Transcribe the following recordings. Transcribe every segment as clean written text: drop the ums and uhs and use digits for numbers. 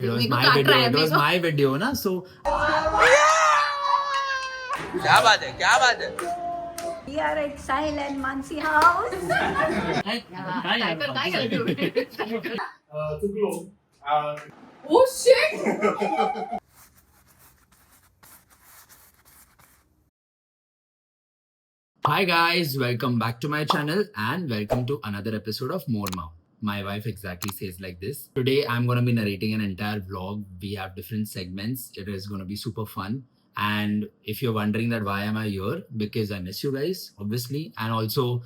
It was my video. It was my video, na. So. क्या बात है, क्या बात है. We are at Sahil and Mansi house. Oh shit! Hi guys, welcome back to my channel and welcome to another episode of More Mouth. My wife exactly says like this. Today I'm going to be narrating an entire vlog. We have different segments. It is going to be super fun. And if you're wondering that why am I here, because I miss you guys, obviously, and also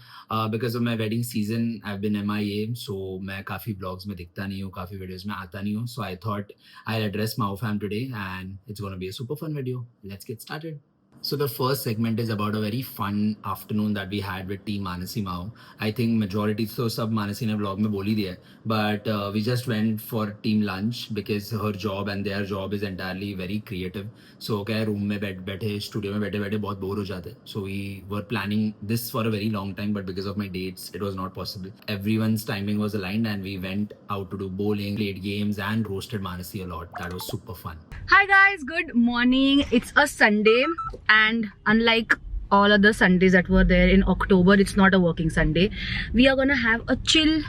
because of my wedding season, I've been MIA, so मैं काफी vlogs में दिखता नहीं हूँ, काफी videos में आता नहीं हूँ. So I thought I'll address Mao fam today, and it's going to be a super fun video. Let's get started. So the first segment is about a very fun afternoon that we had with Team Manasi Mao. I think majority so sab Manasi ne vlog mein bol hi diya, but we just went for team lunch because her job and their job is entirely very creative. So क्या room में बैठे studio में बैठे बहुत bore हो जाते. So we were planning this for a very long time, but because of my dates, it was not possible. Everyone's timing was aligned, and we went out to do bowling, played games, and roasted Manasi a lot. That was super fun. Hi guys, good morning. It's a Sunday, and unlike all other Sundays that were there in October, it's not a working Sunday. We are gonna have a chill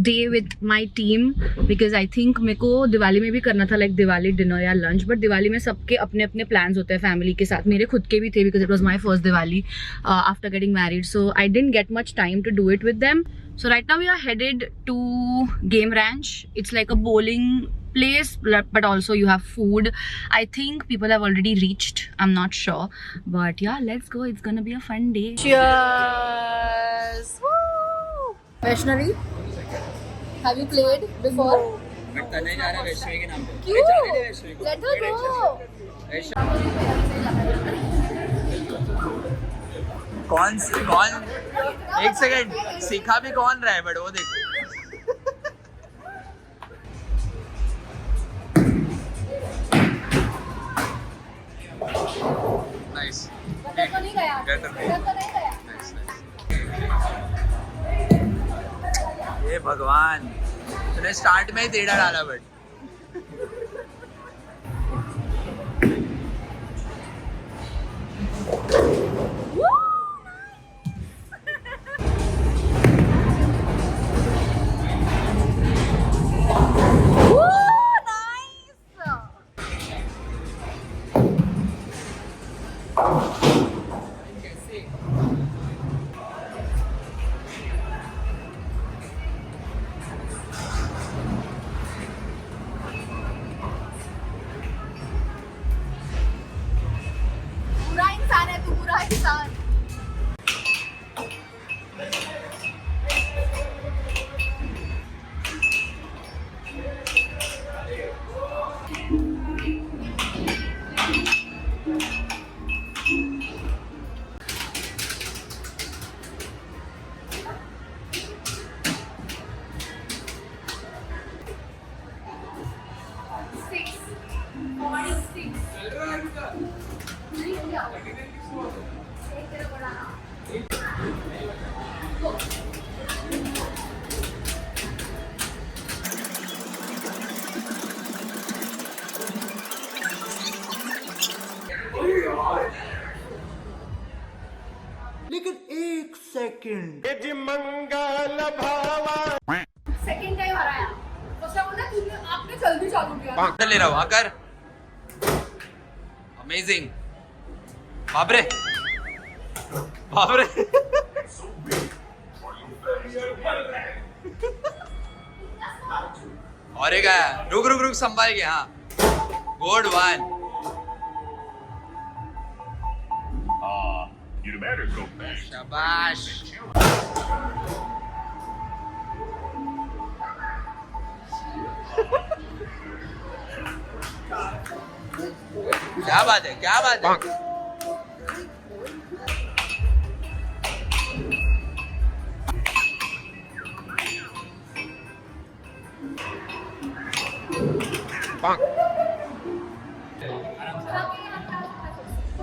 day with my team because I think मेरे को दिवाली में भी करना था like Diwali dinner या lunch, but Diwali में सबके अपने अपने प्लान्स होते हैं फैमिली के साथ. मेरे खुद के भी थे because it was my first Diwali after getting married, so I didn't get much time to do it with them. So right now we are headed to Game Ranch. It's like a bowling place, but also you have food. I think people have already reached, I'm not sure, but yeah, let's go. It's gonna be a fun day. Cheers! Woo! Vaishnavi, have you played before? But तने जा रहा है वैष्णवी के नाम पे. Cute! Let her go! कौन एक second सीखा भी कौन रहा है, बट वो देखो. नाइस. ये भगवान, तूने स्टार्ट में ही टेढ़ा डाला बट. बुरा इंसान है तू, बुरा इंसान. लेकिन एक सेकंड. सेकंड टाइम आ रहा है. तो बोला तूने आपने जल्दी चालू किया. ले रहा हूँ आकर. अमेजिंग. बापरे बापरे. और एक है. रुक रुक रुक संभाल के. हाँ, गुड वन. शाबाश. क्या बात है, क्या बात है.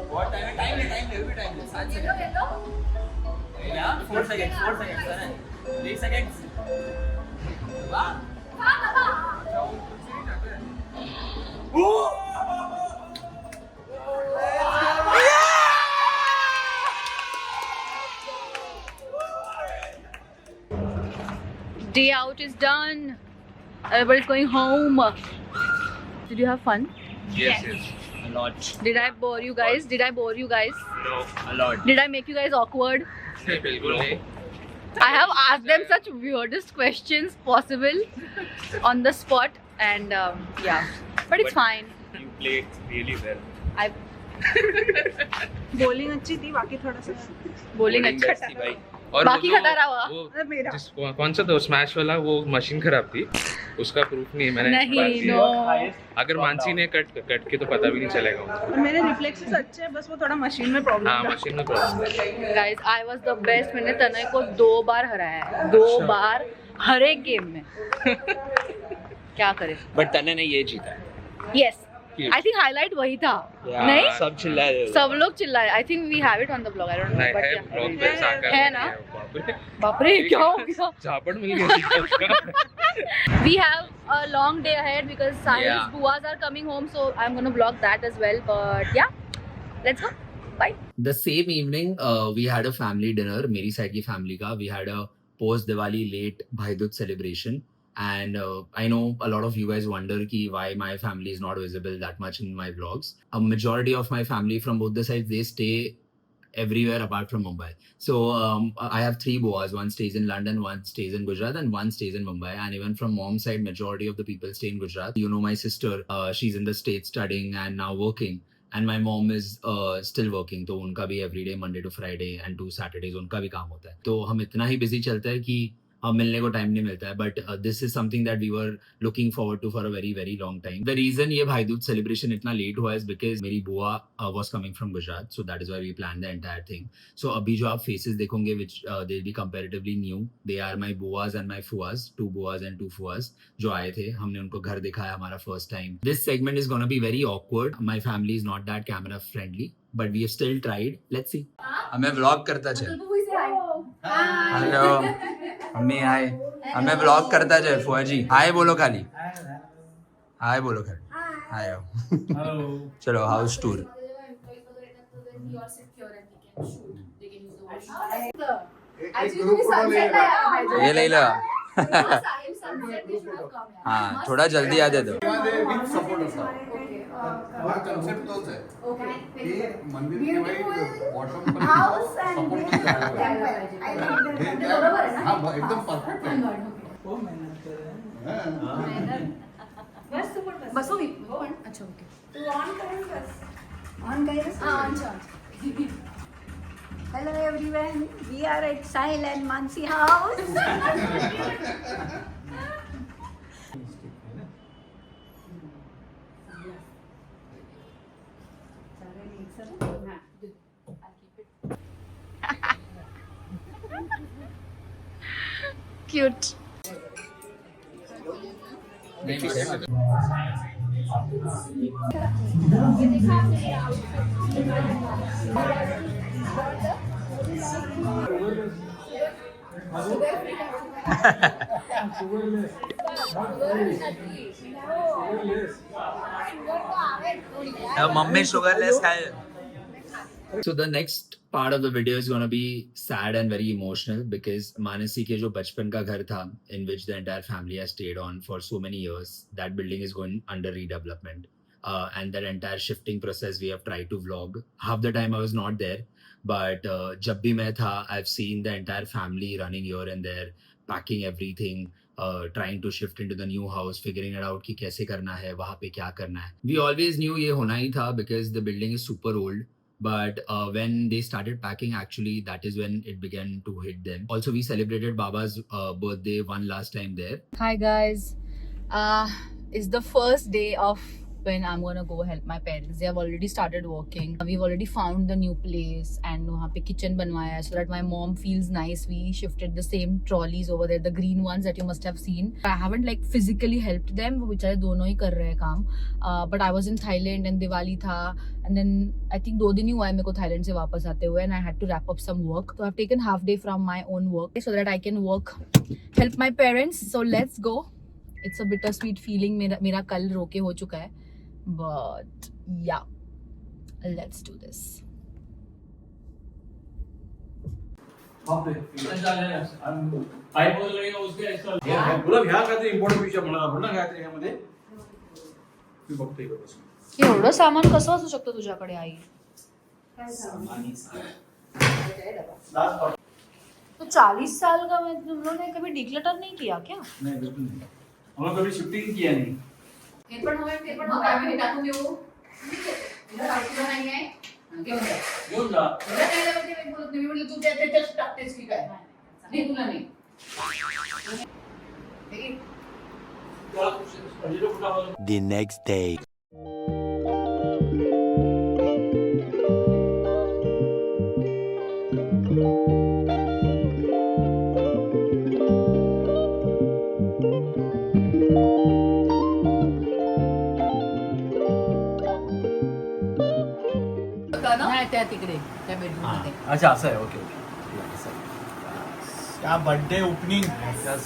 बहुत टाइम है, टाइम ले 7 सेकंड. 4 second 3 second. वाह. out is done. Everybody's going home. Did you have fun? Yes. A lot. Did I bore you guys? No, a lot. Did I make you guys awkward? बिल्कुल नहीं. I have asked them such weirdest questions possible on the spot, and yeah, but it's fine. You played really well. I bowling अच्छी थी, बाकी थोड़ा सा bowling Bowling अच्छा best थी था. भाई. और बाकी वो जो- खटारा हुआ. वो मतलब मेरा कौन सा था स्मैश वाला, वो मशीन खराब थी, उसका प्रूफ नहीं मैंने नहीं, बात किया. no. अगर मानसी ने कट के तो पता भी नहीं चलेगा. और मेरे रिफ्लेक्सेस अच्छे हैं, बस वो थोड़ा मशीन में प्रॉब्लम हाँ, था. मशीन में problem. Guys, I was the best. मैंने तनय को 2 बार हराया है. 2 बार हर एक गेम में. क्या करे? But तने ने ये जीता. Yes. I think highlight वही था. Yeah. नहीं? सब चिल्ला रहे थे. सब लोग चिल्लाए. I think we have it on the blog. I don't know. नहीं But है, yeah. ब्लॉग पे साकार है ना? बाप रे, बाप रे क्या हो गया? झापड़ मिल गया थी उसका. We have a long day ahead because Sahil's Yeah. buas are coming home, so I'm gonna vlog that as well. But yeah, let's go. Bye. The same evening, we had a family dinner. मेरी side की family का. We had a post Diwali late Bhai Dooj celebration. And I know a lot of you guys wonder ki why my family is not visible that much in my vlogs. A majority of my family from both the sides, they stay everywhere apart from Mumbai. So I have 3 boas. One stays in London, one stays in Gujarat, and one stays in Mumbai. And even from mom's side, majority of the people stay in Gujarat. You know my sister, she's in the States studying and now working. And my mom is still working. तो उनका भी everyday Monday to Friday and 2 Saturdays उनका भी काम होता है. तो हम इतना ही busy चलते हैं कि मिलने को टाइम नहीं मिलता है. But this is something that we were looking forward to for a very very long time. The reason ये भाई दूज सेलिब्रेशन इतना लेट हुआ इज बिकॉज मेरी बुआ was coming from Gujarat, so that is why we plan the entire thing. So अभी जो आप faces देखोगे which they be comparatively new, they are my बुआज एंड माई फुआज, 2 बुआज एंड 2 फुआज जो आए थे. हमने उनको घर दिखाया हमारा first time. This segment is gonna be very awkward. My family is not that camera friendly, but we have still tried. Let's see. हमें व्लॉग करता चल. Hello mummy, hi. हमें व्लॉग करता जाए. फुआ जी हाय बोलो, खाली हाय बोलो, खाली हाय आओ. चलो हाउस टूर. ये ले लो. हाँ थोड़ा जल्दी आ दे दो. कन्सेप्ट तोच आहे की मंदिर बॉटम एकदम परफेक्ट आहे. बसो मी पण. अच्छा ओके. तू ऑन कर बस. ऑन कर. On. Hello everyone. We are at Sahil and Mansi house. Cute. Mummy sugarless खाए. So the next part of the video is going to be sad and very emotional because Manasi के जो बचपन का घर था, in which the entire family has stayed on for so many years, that building is going under redevelopment. And that entire shifting process we have tried to vlog. Half the time I was not there, but जब भी मैं था, I've seen the entire family running here and there, packing everything, trying to shift into the new house, figuring it out कि कैसे करना है, वहाँ पे क्या करना है. We always knew ये होना ही था because the building is super old. But when they started packing, actually, that is when it began to hit them. Also, we celebrated Baba's birthday one last time there. Hi guys. It's the first day of when I'm gonna go help my parents. They have already started working. We've already found the new place and वहाँ पे kitchen बनवाया है so that my mom feels nice. We shifted the same trolleys over there, the green ones that you must have seen. I haven't like physically helped them. वो बेचारे दोनों ही कर रहे हैं काम. But I was in Thailand and Diwali था and then I think 2 दिन ही हुआ है मेरे को Thailand से वापस आते हुए and I had to wrap up some work. So I've taken half day from my own work so that I can help my parents. So let's go. It's a bittersweet feeling. मेरा कल रोके हो चुका है. But yeah, let's do this. तुला घ्या काहीतरी important विषय म्हणा आपण ना काहीतरी ह्यामध्ये मी बघतोय कसं एवढं सामान कसं असू शकतं तुझ्याकडे आई? तो 40 साल का मैं तुम लोगों ने कभी डिक्लटर नहीं किया क्या? नाही बिलकुल नाही आम्हाला कधी शिफ्टिंग किया नाही ते पण हवंय आम्ही टाकून देऊ नाही आहे घेऊन जा मी म्हटलं तू त्याच्यात टाकतेस की काय नाही तुला नाही The next day. नाही त्या तिकडे त्या बेडरूम मध्ये अच्छा असं आहे ओके ओके क्या birthday opening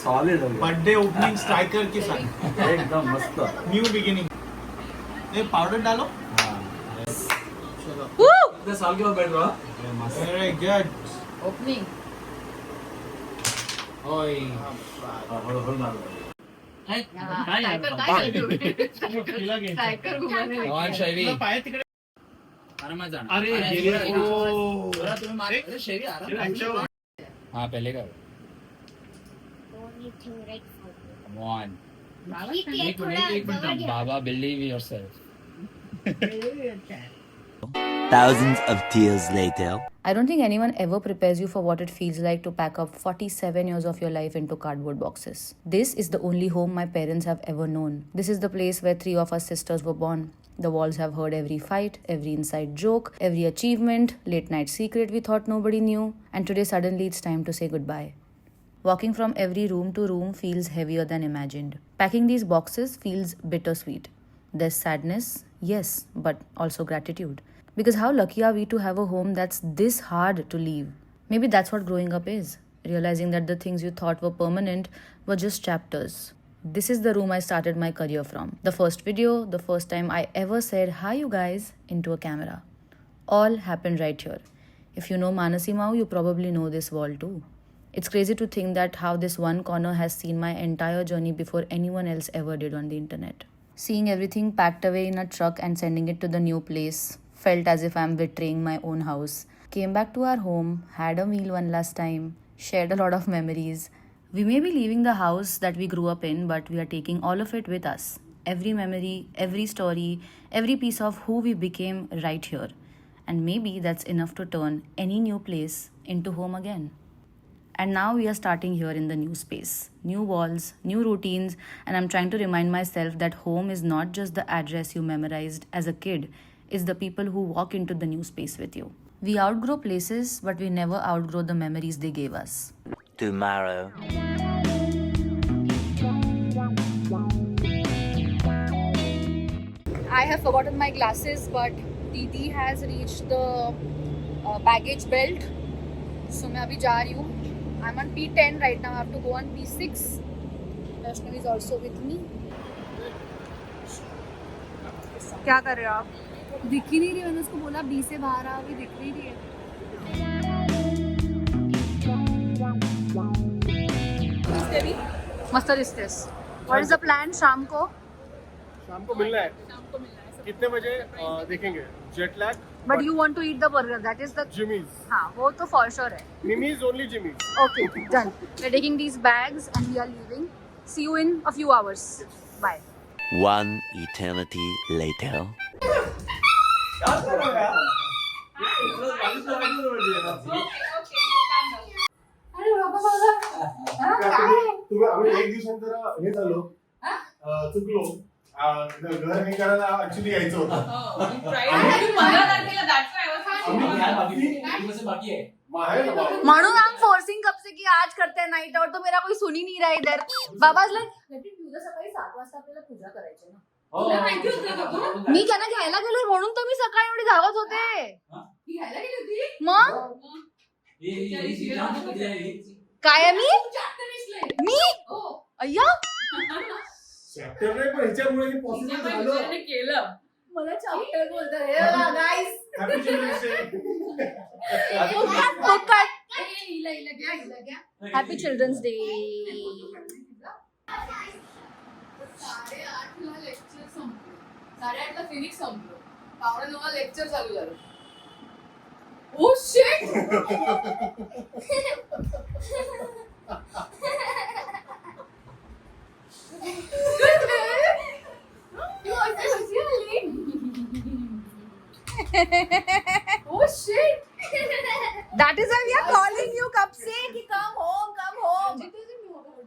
solid birthday opening striker के साथ एकदम मस्त न्यू बिगिनिंग ये पाउडर डालो कितने साल के बाद बैठ रहा वेरी गुड ओपनिंग पाय तिकडे अरे हाँ पहले कर Come on. एक minute Baba believe yourself. Thousands of tears later. I don't think anyone ever prepares you for what it feels like to pack up 47 years of your life into cardboard boxes. This is the only home my parents have ever known. This is the place where 3 of us sisters were born. The walls have heard every fight, every inside joke, every achievement, late night secret we thought nobody knew, and today suddenly it's time to say goodbye. Walking from every room to room feels heavier than imagined. Packing these boxes feels bittersweet. There's sadness, yes, but also gratitude. Because how lucky are we to have a home that's this hard to leave? Maybe that's what growing up is. Realizing that the things you thought were permanent were just chapters. This is the room I started my career from. The first video, the first time I ever said, "Hi you guys," into a camera. All happened right here. If you know Manasi Mau, you probably know this wall too. It's crazy to think that how this one corner has seen my entire journey before anyone else ever did on the internet. Seeing everything packed away in a truck and sending it to the new place felt as if I'm betraying my own house. Came back to our home, had a meal one last time, shared a lot of memories. We may be leaving the house that we grew up in, but we are taking all of it with us. Every memory, every story, every piece of who we became right here. And maybe that's enough to turn any new place into home again. And now we are starting here in the new space. New walls, new routines, and I'm trying to remind myself that home is not just the address you memorized as a kid, it's the people who walk into the new space with you. We outgrow places, but we never outgrow the memories they gave us. Tomorrow. I have forgotten my glasses, but Didi has reached the baggage belt. So मैं अभी जा रही हूँ. I'm on P10 right now. I have to go on P6. Vaishnavi is also with me. क्या कर रहे हो आप? दिख ही नहीं रही. मैंने उसको बोला B से बाहर आ, अभी दिख नहीं रही है. मस्त दिसतेस. What is the plan शाम को? शाम को मिलना है कितने बजे देखेंगे jet lag But you want to eat the burger. That is the. Jimmy's हाँ, वो तो for sure है. मिमीज only Jimmy's Okay, done. We're taking these bags and we are leaving. See you in a few hours. Bye. One eternity later. तुम्ही आम्ही एक दिवसानंतर हे झालो चुकलो घर हे करायला ऍक्च्युली यायचं होतं Manu, I'm forcing कब से कि आज करते हैं नाइट आउट, तो मेरा कोई सुन ही नहीं रहा इधर. बाबाज लाईक सकाळी 7 वाजता आपल्याला पूजा करायची ना. मी त्यांना घ्यायला गेलो म्हणून तर मी सकाळी एवढी धावत होते. मग काय मी अय्या चॅप्टर नाही पण ह्याच्यामुळे पॉसिबल झालं केलं मला चॅप्टर बोलतात guys happy children's day Happy Children's Day. 8:30ला लेक्चर संपलं. 8:30ला फिनिक्स संपलं. 9:15 लेक्चर चालू झालं. Oh shit! Oh shit! That is why we are calling you, Kapse. Ki come home, come home.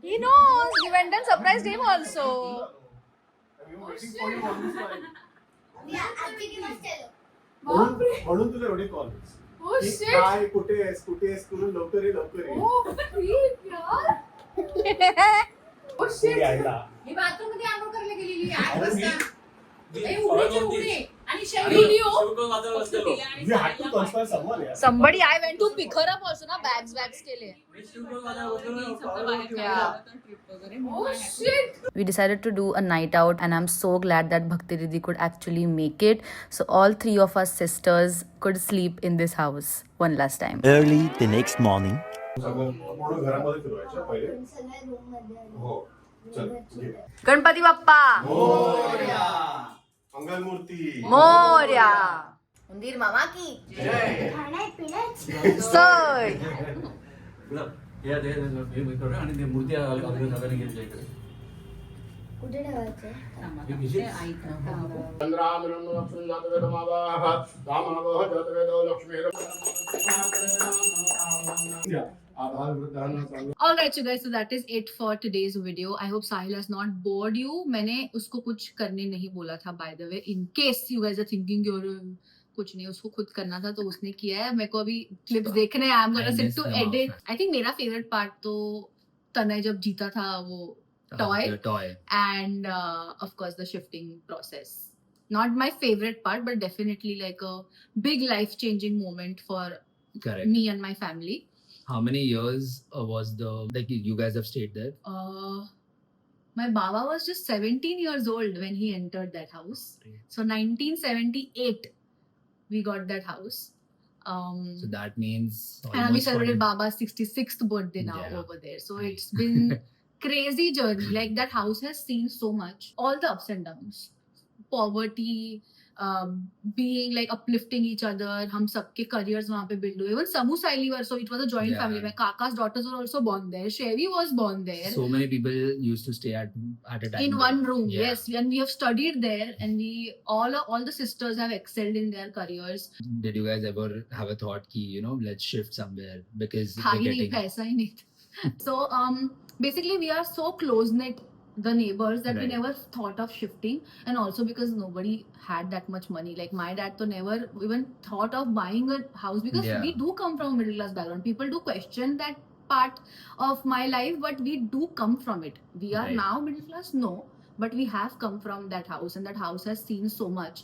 He knows. We went and surprised him also. We were waiting for you on this line. बापरे. म्हणून तुला एवढे call Oh shit! काय कुठे आहेस करून लवकर ये Oh shit, यार. Oh shit! यायला ही बाथरूम मध्ये आंघोळ करायला गेलेली 8 अहो, वाजता. मी ए, उघडेच्या उघडे. आणि शैली हो. शिवगड बाजारात बसलेलो. We had to conspire someone, yeah. Somebody, I went to pick her up also, na bags के लिए. मी शिवगड बाजारात बसलेलो. Oh shit! We decided to do a night out, and I'm so glad that Bhakti Didi could actually make it. So all three of us sisters could sleep in this house one last time. Early the next morning. सगळं पूर्ण घरामध्ये फिरवायचं पहिले हो चल ये. गणपती बाप्पा मंगलमूर्ती मोरया. मंदिर मामा की सोय. या दे मी करू आणि ते मूर्ती नगाने घेतल्या इकडे. कुठे ठेवायचं हे घ्यायची? Alright, so guys, so that is it for today's video. I hope Sahil has not bored you. मैंने उसको कुछ करने नहीं बोला था, by the way. In case you guys are thinking you're कुछ नहीं, उसको खुद करना था तो उसने किया है. मेरे को अभी clips देखने हैं. I'm gonna sit to edit. I think मेरा favorite part तो तनय जब जीता था वो toy and of course the shifting process. Not my favorite part, but definitely like a big life-changing moment for Correct. me and my family. How many years was you guys have stayed there? My Baba was just 17 years old when he entered that house. So 1978, we got that house. So that means And we almost celebrated 40 Baba's 66th birthday now Yeah. over there. So it's been crazy journey. Like that house has seen so much, all the ups and downs, poverty, being like uplifting each other. हम सबके careers वहाँ पे build हुए. Even Samu Saili were, so it was a joint Yeah. family. My Kaka's daughters were also born there. Shevi was born there. So many people used to stay at a time. In one room, Yeah. yes, and we have studied there, and we all the sisters have excelled in their careers. Did you guys ever have a thought ki, let's shift somewhere because था we're ही नहीं, getting पैसा ही नहीं था. So basically we are so close knit, the neighbors, that we Right. never thought of shifting, and also because nobody had that much money. Like my dad to never even thought of buying a house because Yeah. we do come from a middle class background. People do question that part of my life, but we do come from it. We are Right. now middle class, no, but we have come from that house, and that house has seen so much.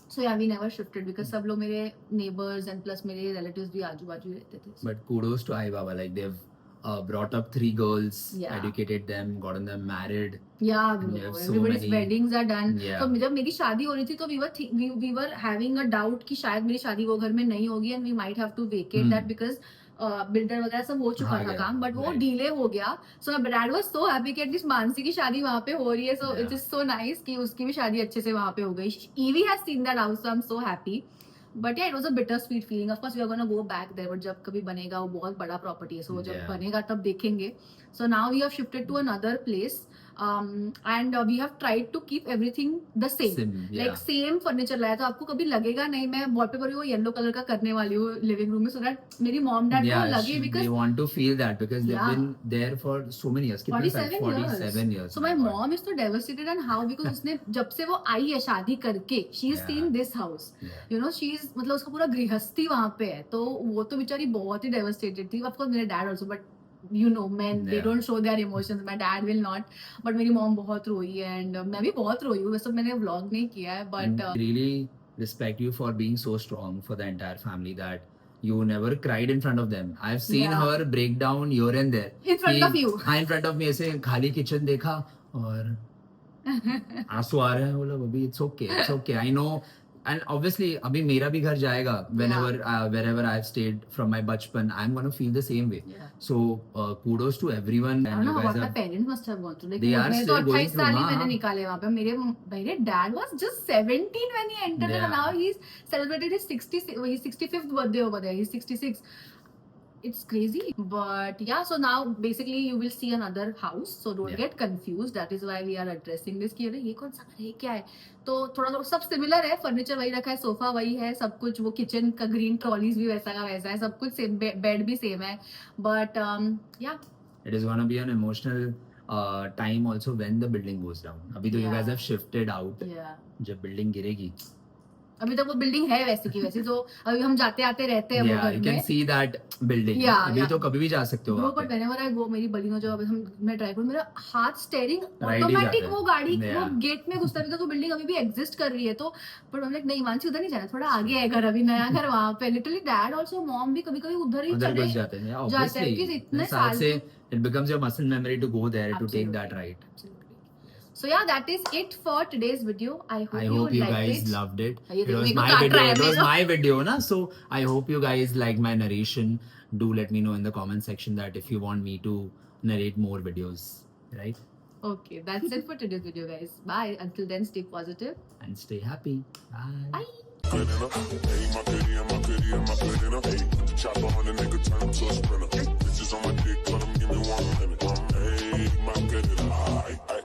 So yeah, we never shifted because सब लोग मेरे neighbors and plus मेरे relatives भी आजू बाजू रहते थे. But kudos to Ai Baba, like they've brought up 3 girls, Yeah. educated them, gotten them married. Yeah, We bro. have so Everybody's many- weddings are done. Yeah. तो जब मेरी शादी हो रही थी तो we were having a doubt कि शायद मेरी शादी वो घर में नहीं होगी and we might have to vacate that because builder वगैरह सब हो चुका हाँ, था yeah. काम, but वो Right. डिले हो गया. So my dad was so happy कि एटलीस्ट मानसी की शादी वहाँ पे हो रही है. So Yeah. it is so nice कि उसकी भी शादी अच्छे से वहाँ पे हो गई. Evie has seen that house, so I'm so happy. But yeah, it was a bittersweet feeling. Of course, we are gonna go back there. But जब कभी बनेगा वो बहुत बड़ा property है, so वो जब Yeah. बनेगा तब देखेंगे. So now we have shifted to another place, and we have tried to keep everything the same. Yeah. Like same furniture लाया, तो आपको कभी लगेगा नहीं मैं wallpaper वो yellow color का करने वाली हूँ living room में, so that मेरी mom dad को लगे they because want to feel that because they've Yeah. been there for so many years. कितने साल? 47 years. So my mom is so devastated, and how because उसने जब से वो आई है शादी करके, she's Yeah. seen this house. Yeah. You know, she's मतलब उसका पूरा गृहस्थी वहाँ पे है, तो वो तो बेचारी बहुत ही devastated थी. Of course मेरे dad also, but you know, men they Yeah. don't show their emotions. My dad will not, but मेरी mom बहुत रोई है, and मैं भी बहुत रोई हूँ. वैसे मैंने vlog नहीं किया है, And but really respect you for being so strong for the entire family that you never cried in front of them. I've seen Yeah. her break down here and there. in front of you. हाँ, in front of me ऐसे खाली kitchen देखा और आंसू आ रहे हैं, बोला अभी it's okay. I know And obviously, अभी मेरा भी घर जाएगा. Wherever I've stayed from my bachpan, I'm gonna feel the same way. Yeah. So kudos to everyone. I And don't you know what guys my are. parents must have gone through. Like, They are मेरे still तो going 28 through, साल ही हाँ, मैंने हाँ. निकाले वहाँ पे. मेरे dad was just 17 when he entered, Yeah. and now he's celebrated his 65th birthday over there. He's 66. It's crazy. But yeah, so now basically you will see another house. So don't Yeah. get confused. That is why we are addressing this. कि अरे ये कौन सा घर है, ये क्या है? तो थोड़ा सब सिमिलर है. फर्नीचर वही रखा है, सोफा वही है, सब कुछ. वो किचन का ग्रीन ट्रॉलीज भी वैसा का वैसा है, सब कुछ सेम, बेड भी सेम है. बट या It is gonna be an emotional time also when the building goes down. अभी तो you Yeah. guys have shifted out. या जब building गिरेगी. अभी तक वो बिल्डिंग है वैसे की वैसी. तो अभी हम जाते आते रहते हैं वो Yeah, घर you can में. see that building. Yeah, अभी yeah. तो कभी भी जा सकते हो ब्रो वहाँ बट पे. व्हेनेवर आई गो, मेरी बड़ी जो मैं ड्राइव करूँ, मेरा हाथ स्टेयरिंग Right ही ऑटोमेटिक जाता है. वो गाड़ी वो Yeah. गेट में घुसता है बिकॉज़ वो बिल्डिंग अभी भी एग्जिस्ट कर रही है. तो पर हम लाइक नहीं, मानसी उधर नहीं जाना, थोड़ा आगे है घर, अभी नया घर वहाँ पे. लिटरली डैड आल्सो, मॉम भी कभी कभी उधर ही उधर चले घुस जाते हैं. Yeah, जाते हैं, obviously. क्योंकि इतने साल साल से it becomes your muscle memory to go there to take Absolutely. that ride. So yeah, that is it for today's video. I hope I hope you liked guys it. loved it. ये It देखो, was मेरे को my काट video. रहा है It was मेरे को. my video, na. So I hope you guys like my narration. Do let me know in the comment section that if you want me to narrate more videos, right? Okay, that's it for today's video, guys. Bye. Until then, stay positive. And stay happy. Bye. Bye. Good enough. Hey, my goodie and my goodie and my good enough. Hey, chopper on a nigga, turn him to a sprinter. Bitches on my dick, let him give me 1 minute. Hey, my good enough.